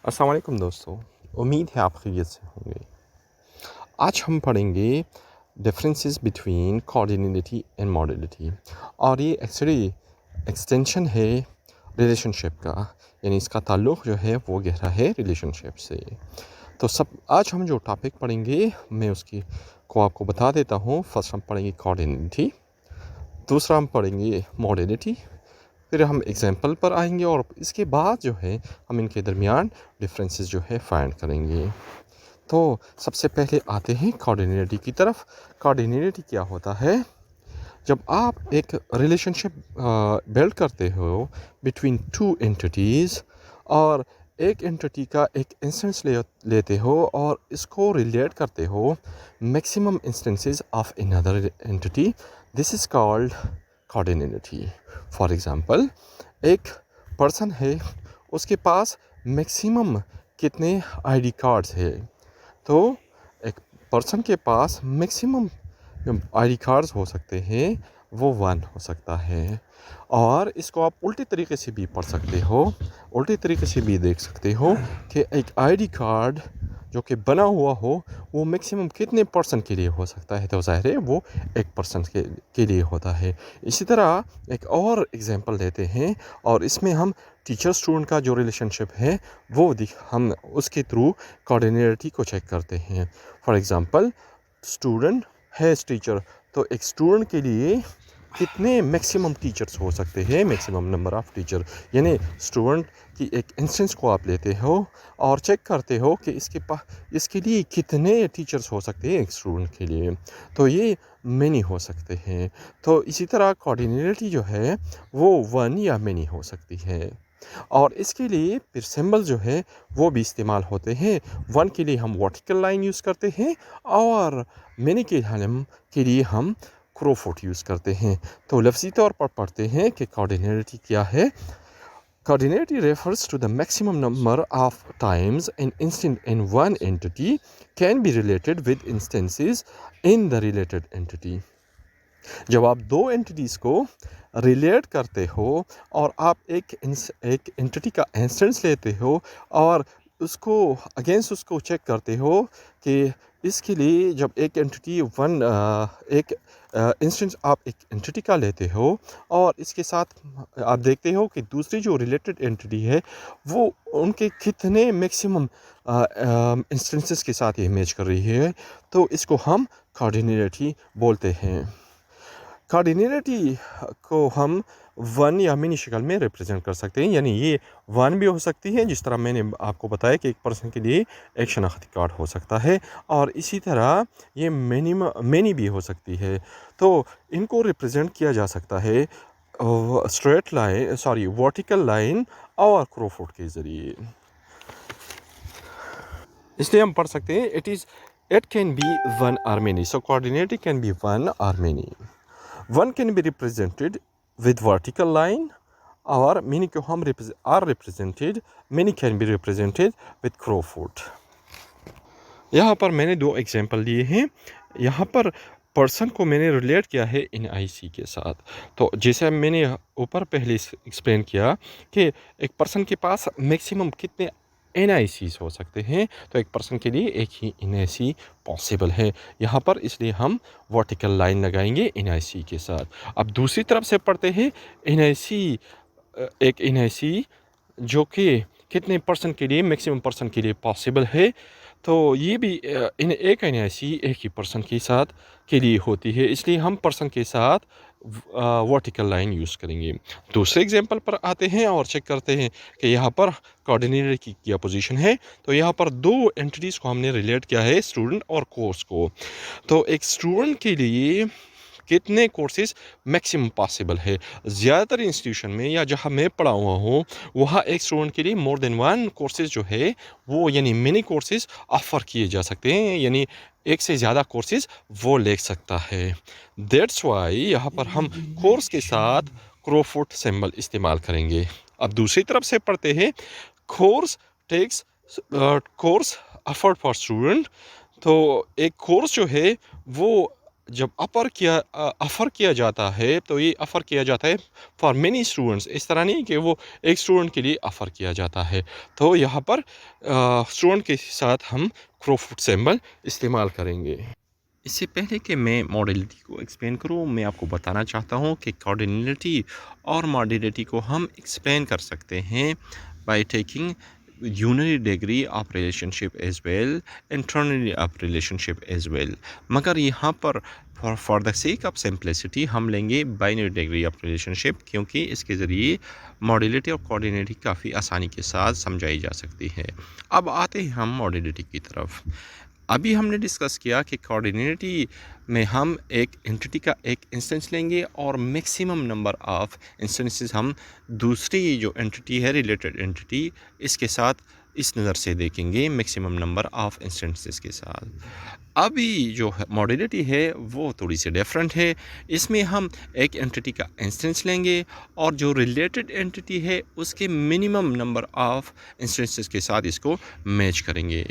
अस्सलाम वालेकुम दोस्तों। उम्मीद है आप खैरियत से होंगे। आज हम पढ़ेंगे डिफरेंसेस बिटवीन कोऑर्डिनेलिटी एंड मॉडलिटी और ये एक्चुअली एक्सटेंशन है रिलेशनशिप का, यानी इसका ताल्लुक़ जो है वो गहरा है रिलेशनशिप से। तो आज हम जो टॉपिक पढ़ेंगे मैं उसकी को आपको बता देता हूँ। फर्स्ट हम पढ़ेंगे कोऑर्डिनेलिटी, दूसरा हम पढ़ेंगे मॉडलिटी, फिर हम एग्जांपल पर आएंगे और इसके बाद जो है हम इनके दरमियान डिफरेंसेस जो है फाइंड करेंगे। तो सबसे पहले आते हैं कोऑर्डिनेलिटी की तरफ। कोऑर्डिनेलिटी क्या होता है? जब आप एक रिलेशनशिप बिल्ड करते हो बिटवीन टू एंटिटीज़ और एक एंटिटी का एक इंस्टेंस लेते हो और इसको रिलेट करते हो maximum instances of another entity, this is called cardinality. For example, एक पर्सन है, उसके पास मैक्सिमम कितने आईडी कार्ड्स है? तो एक पर्सन के पास मैक्सिमम आईडी कार्ड्स हो सकते हैं वो 1 हो सकता है। और इसको आप उल्टे तरीके से भी पढ़ सकते हो, उल्टे तरीके से भी देख सकते हो कि एक आईडी कार्ड जो कि बना हुआ हो वो मैक्सिमम कितने पर्सन के लिए हो सकता है? तो ज़ाहिर है वो एक पर्सन के लिए होता है। इसी तरह एक और एग्जांपल देते हैं और इसमें हम टीचर स्टूडेंट का जो रिलेशनशिप है वो हम उसके थ्रू कोऑर्डिनेलिटी को चेक करते हैं। फॉर एग्जांपल, स्टूडेंट है टीचर, तो एक स्टूडेंट के लिए कितने मैक्सिमम टीचर्स हो सकते हैं? मैक्सिमम नंबर ऑफ़ टीचर, यानी स्टूडेंट की एक इंस्टेंस को आप लेते हो और चेक करते हो कि इसके लिए कितने टीचर्स हो सकते हैं एक स्टूडेंट के लिए, तो ये मैनी हो सकते हैं। तो इसी तरह कोऑर्डिनेलिटी जो है वो 1 या मैनी हो सकती है। और इसके लिए फिर सिंबल जो है वो भी इस्तेमाल होते हैं। 1 के लिए हम वर्टिकल लाइन यूज़ करते हैं और मैनी के लिए हम क्रोफुट यूज़ करते हैं। तो लफ्ज़ी तौर पर पढ़ते हैं कि कोऑर्डिनेलिटी क्या है। Coordinate refers to the maximum number of times an instant in one entity can be related with instances in the related entity. जब आप दो एंटिटीज़ को रिलेट करते हो और आप एक एंटिटी का इंस्टेंस लेते हो और उसको अगेंस्ट उसको चेक करते हो कि इसके लिए जब एक एंटिटी एक इंस्टेंस आप एक एंटिटी का लेते हो और इसके साथ आप देखते हो कि दूसरी जो रिलेटेड एंटिटी है वो उनके कितने मैक्सिमम इंस्टेंसेस के साथ ये मैच कर रही है, तो इसको हम कोऑर्डिनेलिटी बोलते हैं। कोऑर्डिनेलिटी को हम 1 या मिनी शक्ल में रिप्रेजेंट कर सकते हैं, यानी ये 1 भी हो सकती है, जिस तरह मैंने आपको बताया कि एक पर्सन के लिए एक शनाख्ती कार्ड हो सकता है, और इसी तरह ये मैनी भी हो सकती है। तो इनको रिप्रेजेंट किया जा सकता है वर्टिकल लाइन और क्रोफुट के ज़रिए। इसलिए हम पढ़ सकते हैं it can be 1 or many, so coordinating can be 1 or many. One can be represented with vertical line और many को हम many can be represented with crowfoot. यहाँ पर मैंने 2 एग्जांपल लिए हैं। यहाँ पर पर्सन को मैंने रिलेट किया है NIC के साथ। तो जैसे मैंने ऊपर पहले एक्सप्लेन किया कि एक पर्सन के पास मैक्सिमम कितने NICs हो सकते हैं, तो एक पर्सन के लिए एक ही NIC पॉसिबल है यहाँ पर, इसलिए हम वर्टिकल लाइन लगाएंगे NIC के साथ। अब दूसरी तरफ से पढ़ते हैं एक NIC जो कि कितने पर्सन के लिए मैक्सिमम पर्सन के लिए पॉसिबल है, तो ये भी एक NIC एक ही पर्सन के साथ के लिए होती है, इसलिए हम पर्सन के साथ वर्टिकल लाइन यूज़ करेंगे। दूसरे एग्जांपल पर आते हैं और चेक करते हैं कि यहाँ पर कोऑर्डिनेटर की क्या पोजीशन है। तो यहाँ पर 2 एंटिटीज़ को हमने रिलेट किया है, स्टूडेंट और कोर्स को। तो एक स्टूडेंट के लिए कितने कोर्सेज मैक्सिमम पॉसिबल है? ज़्यादातर इंस्टीट्यूशन में या जहाँ मैं पढ़ा हुआ हूँ वहाँ एक स्टूडेंट के लिए मोर देन 1 कोर्सेज जो है वो यानी मिनी कोर्सेज ऑफ़र किए जा सकते हैं, यानी एक से ज़्यादा कोर्सेज वो ले सकता है। दैट्स वाई यहाँ पर हम कोर्स के साथ क्रोफुट सिंबल इस्तेमाल करेंगे। अब दूसरी तरफ से पढ़ते हैं course takes course offered for student. तो एक कोर्स जो है वो जब ऑफ़र किया जाता है तो ये ऑफ़र किया जाता है फॉर मेनी स्टूडेंट्स, इस तरह नहीं कि वो एक स्टूडेंट के लिए ऑफ़र किया जाता है। तो यहाँ पर स्टूडेंट के साथ हम क्रोफुट सिंबल इस्तेमाल करेंगे। इससे पहले कि मैं मॉडलिटी को एक्सप्लेन करूँ, मैं आपको बताना चाहता हूँ कि कॉर्डिनलिटी और मॉडलिटी को हम एक्सप्लेन कर सकते हैं by taking unary degree of relationship as well and ternary of relationship as well. मगर यहाँ पर for the sake of simplicity हम लेंगे बाइनरी डिग्री ऑफ रिलेशनशिप, क्योंकि इसके ज़रिए मॉडलिटी और कोऑर्डिनेटी काफ़ी आसानी के साथ समझाई जा सकती है। अब आते हैं हम मॉडलिटी की तरफ। अभी हमने डिस्कस किया कि कोऑर्डिनेटी में हम एक एंटिटी का एक इंस्टेंस लेंगे और मैक्सिमम नंबर ऑफ़ इंस्टेंसेस हम दूसरी जो एंटिटी है रिलेटेड एंटिटी इसके साथ इस नज़र से देखेंगे, मैक्सिमम नंबर ऑफ़ इंस्टेंसेस के साथ। अभी जो मॉडलिटी है वो थोड़ी सी डिफरेंट है। इसमें हम एक एंटिटी का इंस्टेंस लेंगे और जो रिलेटेड एंटिटी है उसके मिनिमम नंबर ऑफ़ इंस्टेंसेस के साथ इसको मैच करेंगे।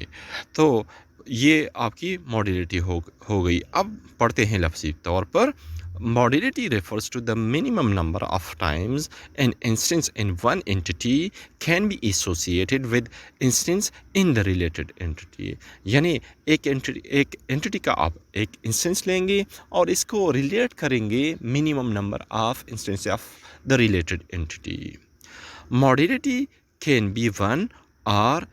तो ये आपकी मॉडलिटी हो गई। अब पढ़ते हैं लफ्ज़ी तौर पर। Modality refers to the minimum number of times an instance in one entity can be associated with instance in the related entity। यानी एक एंटिटी का आप एक इंस्टेंस लेंगे और इसको रिलेट करेंगे minimum number of instance of the related entity. Modality can be 1 और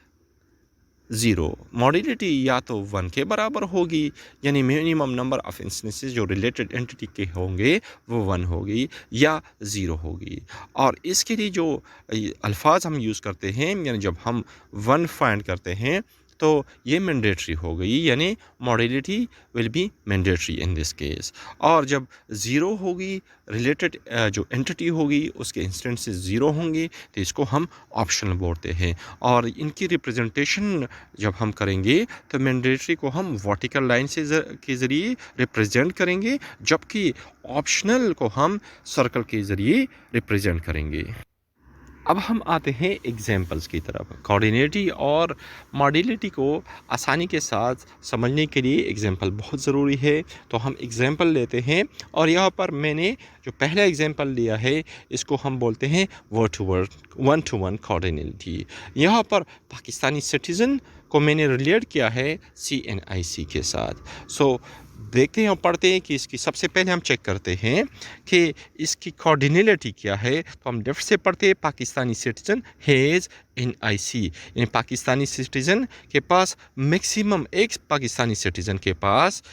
0। मॉडलिटी या तो 1 के बराबर होगी, यानी मिनिमम नंबर ऑफ इंस्टेंसेस जो रिलेटेड एंटिटी के होंगे वो 1 होगी, या 0 होगी। और इसके लिए जो अल्फाज हम यूज़ करते हैं, यानी जब हम 1 फाइंड करते हैं तो ये मैंडेटरी हो गई, यानी modality will be mandatory in this case. और जब 0 होगी, रिलेटेड जो एंटिटी होगी उसके इंस्टेंसेस 0 होंगे, तो इसको हम ऑप्शनल बोलते हैं। और इनकी रिप्रेजेंटेशन जब हम करेंगे तो मैंडेटरी को हम वर्टिकल लाइन से के ज़रिए रिप्रेजेंट करेंगे, जबकि ऑप्शनल को हम सर्कल के ज़रिए रिप्रेजेंट करेंगे। अब हम आते हैं एग्जाम्पल्स की तरफ। कोऑर्डिनेटी और मॉडलिटी को आसानी के साथ समझने के लिए एग्जाम्पल बहुत ज़रूरी है। तो हम एग्जाम्पल लेते हैं और यहाँ पर मैंने जो पहला एग्जाम्पल लिया है इसको हम बोलते हैं वर्ड टू वर्ड, 1-to-1 कोऑर्डिनेटी। यहाँ पर पाकिस्तानी सिटीज़न को मैंने रिलेट किया है CNIC के साथ। सो देखते हैं और पढ़ते हैं कि इसकी सबसे पहले हम चेक करते हैं कि इसकी कोऑर्डिनेलिटी क्या है। तो हम लेफ्ट से पढ़ते हैं, पाकिस्तानी सिटीज़न हैज़ NIC, यानी पाकिस्तानी सिटीज़न के पास मैक्सिमम, एक पाकिस्तानी सिटीज़न के पास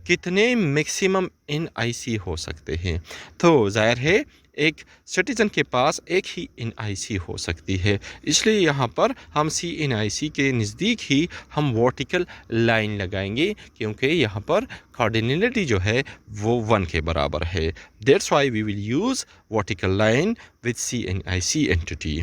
कितने मैक्सिमम NIC हो सकते हैं। तो जाहिर है एक सिटीज़न के पास एक ही NIC हो सकती है, इसलिए यहाँ पर हम CNIC के नज़दीक ही हम वर्टिकल लाइन लगाएंगे, क्योंकि यहाँ पर कोऑर्डिनेलिटी जो है वो 1 के बराबर है। That's why we will use vertical line with CNIC entity.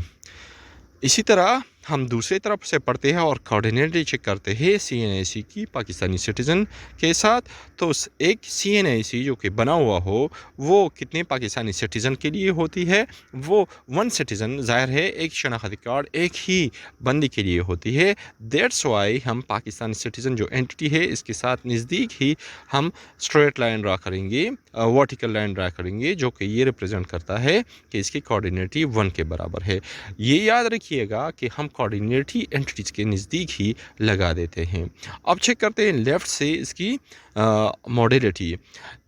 इसी तरह हम दूसरी तरफ से पढ़ते हैं और कोऑर्डिनेटी चेक करते हैं CNIC की पाकिस्तानी सिटीज़न के साथ। तो एक CNIC जो कि बना हुआ हो वो कितने पाकिस्तानी सिटीज़न के लिए होती है, वो 1 सिटीज़न, ज़ाहिर है एक शनाख्ती कार्ड एक ही बंदी के लिए होती है। दैट्स वाई हम पाकिस्तानी सिटीज़न जो एंटिटी है इसके साथ नज़दीक ही हम स्ट्रेट लाइन ड्रा करेंगे, वर्टिकल लाइन ड्रा करेंगे, जो कि ये रिप्रेजेंट करता है कि इसकी कोऑर्डिनेटी 1 के बराबर है। ये याद रखिएगा कि हम कोऑर्डिनेटी एंटिटीज़ के नज़दीक ही लगा देते हैं। अब चेक करते हैं लेफ़्ट से इसकी modality.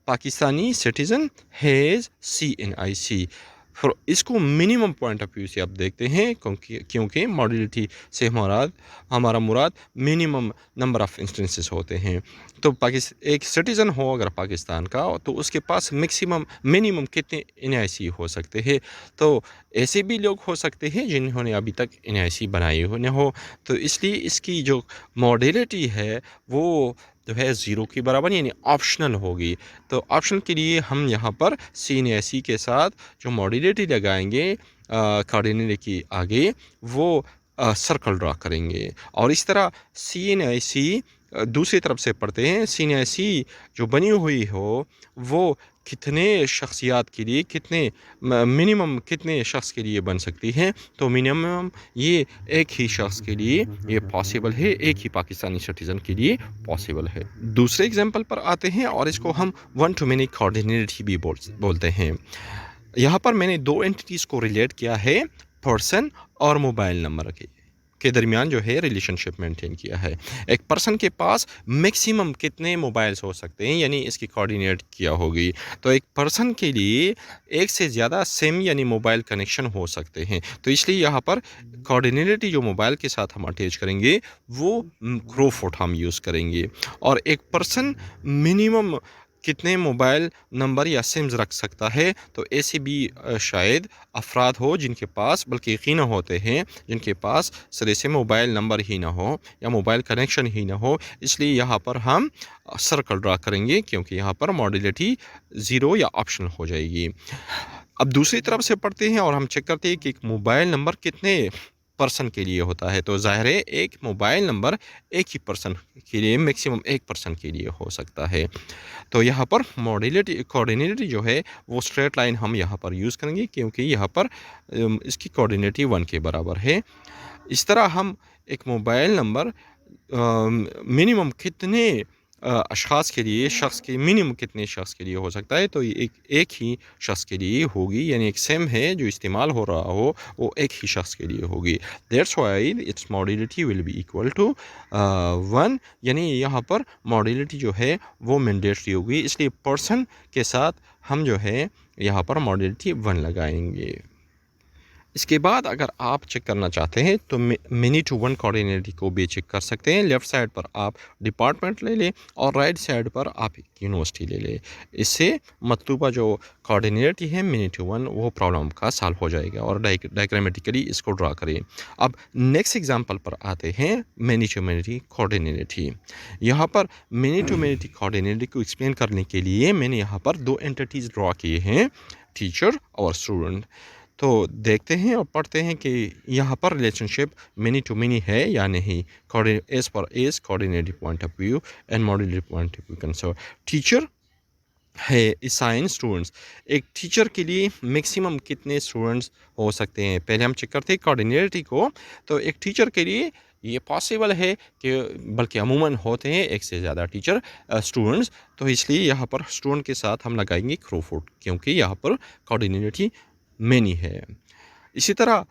Pakistani citizen has CNIC। फिर इसको मिनिमम पॉइंट ऑफ व्यू से आप देखते हैं, क्योंकि मॉडलिटी से हमारा मुराद मिनिमम नंबर ऑफ़ इंस्टेंसेस होते हैं। तो एक सिटीज़न हो अगर पाकिस्तान का, तो उसके पास मिनिमम कितने NIC हो सकते हैं। तो ऐसे भी लोग हो सकते हैं जिन्होंने अभी तक NIC बनाए होने हो, तो इसलिए इसकी जो मॉडलिटी है वो जो है 0 के बराबर, यानी ऑप्शनल होगी। तो ऑप्शनल के लिए हम यहाँ पर CNIC के साथ जो मॉडलिटी लगाएंगे कोऑर्डिनेट के आगे, वो सर्कल ड्रा करेंगे। और इस तरह CNIC दूसरी तरफ से पढ़ते हैं CNIC जो बनी हुई हो वो कितने शख्सियात के लिए कितने मिनिमम कितने शख्स के लिए बन सकती है। तो मिनिमम ये एक ही शख्स के लिए ये पॉसिबल है, एक ही पाकिस्तानी सिटीज़न के लिए पॉसिबल है। दूसरे एग्जांपल पर आते हैं और इसको हम वन टू मैनी कोऑर्डिनेटी भी बोलते हैं। यहाँ पर मैंने दो एंटिटीज़ को रिलेट किया है, पर्सन और मोबाइल नंबर के दरमियान जो है रिलेशनशिप मेंटेन किया है। एक पर्सन के पास मैक्सिमम कितने मोबाइल्स हो सकते हैं, यानी इसकी कोऑर्डिनेट किया होगी। तो एक पर्सन के लिए एक से ज़्यादा सिम यानी मोबाइल कनेक्शन हो सकते हैं। तो इसलिए यहाँ पर कोऑर्डिनेटी जो मोबाइल के साथ हम अटैच करेंगे वो क्रोफोर्ड हम यूज़ करेंगे। और एक पर्सन मिनिमम कितने मोबाइल नंबर या सिम्स रख सकता है, तो ऐसे भी शायद अफराद हो जिनके पास, बल्कि यकीन होते हैं जिनके पास सिरे से मोबाइल नंबर ही ना हो या मोबाइल कनेक्शन ही ना हो। इसलिए यहाँ पर हम सर्कल ड्रा करेंगे क्योंकि यहाँ पर मॉडलिटी ज़ीरो या ऑप्शनल हो जाएगी। अब दूसरी तरफ से पढ़ते हैं और हम चेक करते हैं कि एक मोबाइल नंबर कितने पर्सन के लिए होता है। तो ज़ाहिर है एक मोबाइल नंबर एक ही पर्सन के लिए, मैक्सिमम एक पर्सन के लिए हो सकता है। तो यहाँ पर मॉडलिटी कोऑर्डिनेटी जो है वो स्ट्रेट लाइन हम यहाँ पर यूज़ करेंगे क्योंकि यहाँ पर इसकी कोऑर्डिनेटी 1 के बराबर है। इस तरह हम एक मोबाइल नंबर मिनिमम कितने अशख़ास के लिए, शख्स के मिनिमम कितने शख्स के लिए हो सकता है, तो ये एक ही शख्स के लिए होगी, यानी एक सिम है जो इस्तेमाल हो रहा हो वो एक ही शख्स के लिए होगी। That's why its modality will be equal to 1, यानी यहाँ पर मॉडलिटी जो है वो मैंडेटरी होगी। इसलिए पर्सन के साथ हम जो है यहाँ पर मॉडलिटी 1 लगाएंगे। इसके बाद अगर आप चेक करना चाहते हैं तो मिनी टू वन कोऑर्डिनेटी को भी चेक कर सकते हैं। लेफ़्ट साइड पर आप डिपार्टमेंट ले लें और राइट साइड पर आप यूनिवर्सिटी ले लें। इससे मतलूबा जो कोऑर्डिनेटी है मिनी टू वन वो प्रॉब्लम का सॉल्व हो जाएगा। और डायग्रामेटिकली इसको ड्रा करें। अब नेक्स्ट एग्जांपल पर आते हैं मिनी टू मैनी कोऑर्डिनेटी। यहाँ पर मिनी टू मैनी कोऑर्डिनेटी को एक्सप्लेन करने के लिए मैंने यहाँ पर दो एंटिटीज़ ड्रा किए हैं, टीचर और स्टूडेंट। तो देखते हैं और पढ़ते हैं कि यहाँ पर रिलेशनशिप मिनी टू मिनी है या नहीं। एज पर as coordinative point of view and modality point of view concern. Teacher है असाइन स्टूडेंट्स। एक टीचर के लिए मैक्सिमम कितने स्टूडेंट्स हो सकते हैं, पहले हम चेक करते हैं कोऑर्डिनेटी को। तो एक टीचर के लिए ये पॉसिबल है कि बल्कि अमूमन होते हैं एक से ज़्यादा टीचर स्टूडेंट्स। तो इसलिए यहाँ पर स्टूडेंट के साथ हम लगाएंगे क्रोफोर्ड क्योंकि यहाँ पर कोऑर्डिनेटी मैनी है। इसी तरह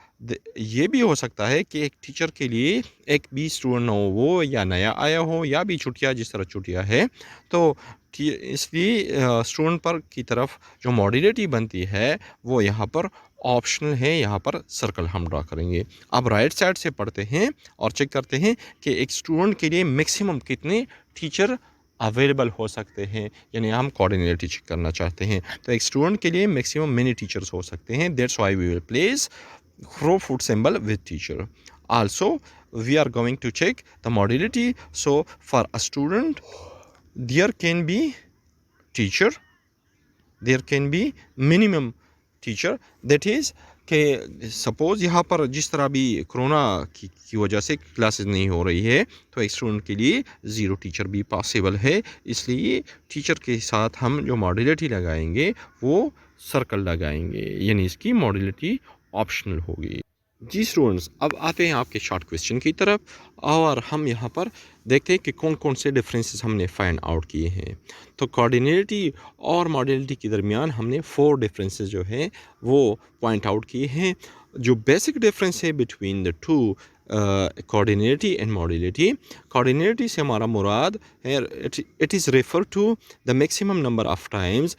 ये भी हो सकता है कि एक टीचर के लिए एक भी स्टूडेंट हो वो या नया आया हो या भी छुट्टियाँ, जिस तरह छुट्टियाँ है, तो इसलिए स्टूडेंट पर की तरफ जो मॉडलिटी बनती है वो यहाँ पर ऑप्शनल है। यहाँ पर सर्कल हम ड्रा करेंगे। अब राइट साइड से पढ़ते हैं और चेक करते हैं कि एक स्टूडेंट के लिए मैक्सिमम कितने टीचर अवेलेबल हो सकते हैं, यानी हम कोऑर्डिनेटी चेक करना चाहते हैं। तो एक स्टूडेंट के लिए मैक्सिमम मेनी टीचर्स हो सकते हैं। That's why we will place crowfoot symbol with teacher. Also we are going to check the modality. So for a student there can be teacher, there can be minimum teacher. That is कि suppose यहाँ पर जिस तरह भी corona की वजह से classes नहीं हो रही है, तो एक स्टूडेंट के लिए ज़ीरो टीचर भी पॉसिबल है। इसलिए टीचर के साथ हम जो मॉडलिटी लगाएंगे वो सर्कल लगाएंगे, यानी इसकी मॉडलिटी ऑप्शनल होगी। जी स्टूडेंट्स, अब आते हैं आपके शॉर्ट क्वेश्चन की तरफ और हम यहाँ पर देखते हैं कि कौन कौन से डिफरेंसेस हमने फाइंड आउट किए हैं। तो कोऑर्डिनेटी और मॉडलिटी के दरमियान हमने 4 डिफरेंसेस जो हैं वो पॉइंट आउट किए हैं। जो बेसिक डिफरेंस है between the two cardinality and modality, cardinality से हमारा मुराद है it is refer to the maximum number of times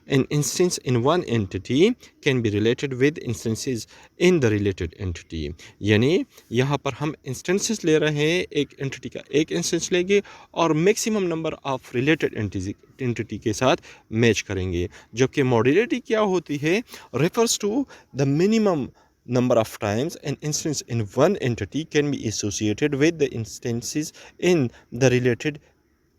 an instance in one entity can be related with instances in the related entity। यानी यहाँ पर हम instances ले रहे हैं, एक entity का एक instance लेंगे और maximum number of related entity के साथ मैच करेंगे। जबकि मॉडलिटी क्या होती है, refers to the minimum number of times an instance in one entity can be associated with the instances in the related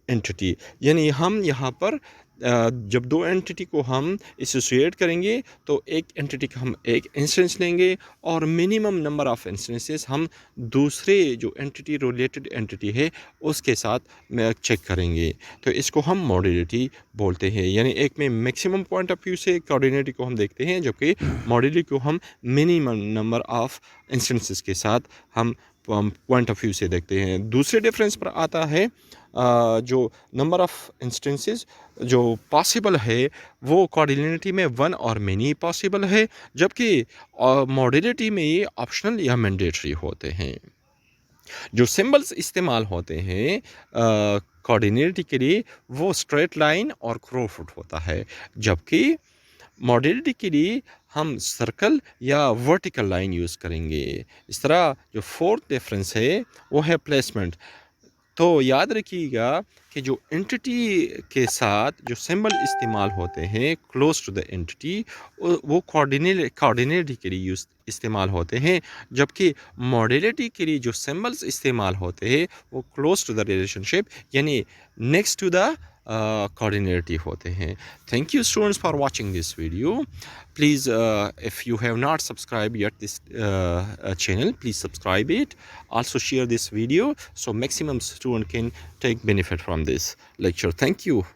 entity, यानी हम यहाँ पर जब दो एंटिटी को हम एसोसिएट करेंगे तो एक एंटिटी का हम एक इंस्टेंस लेंगे और मिनिमम नंबर ऑफ इंस्टेंसेस हम दूसरे जो एंटिटी रिलेटेड एंटिटी है उसके साथ चेक करेंगे। तो इसको हम मॉडलिटी बोलते हैं, यानी एक में मैक्सिमम पॉइंट ऑफ व्यू से कोऑर्डिनेट को हम देखते हैं, जबकि मॉडलिटी को हम मिनिमम नंबर ऑफ इंस्टेंसेस के साथ हम पॉइंट ऑफ व्यू से देखते हैं। दूसरे डिफरेंस पर आता है जो नंबर ऑफ इंस्टेंसेस जो पॉसिबल है वो कोऑर्डिनेटी में वन और मेनी पॉसिबल है, जबकि मॉडलिटी में ये ऑप्शनल या मैंडेटरी होते हैं। जो सिंबल्स इस्तेमाल होते हैं कोऑर्डिनेटी के लिए वो स्ट्रेट लाइन और क्रो फुट होता है, जबकि मॉडलिटी के लिए हम सर्कल या वर्टिकल लाइन यूज़ करेंगे। इस तरह जो फोर्थ डिफरेंस है वो है प्लेसमेंट। तो याद रखिएगा कि जो एंटिटी के साथ जो सिंबल इस्तेमाल होते हैं क्लोज टू द एंटिटी वो कोऑर्डिनेटी के लिए इस्तेमाल होते हैं, जबकि मॉडलिटी के लिए जो सिंबल्स इस्तेमाल होते हैं वो क्लोज टू द रिलेशनशिप यानी नेक्स्ट टू द coordinator होते हैं। Thank you students for watching this video. Please if you have not subscribed yet this channel, please subscribe it. Also share this video so maximum student can take benefit from this lecture. Thank you.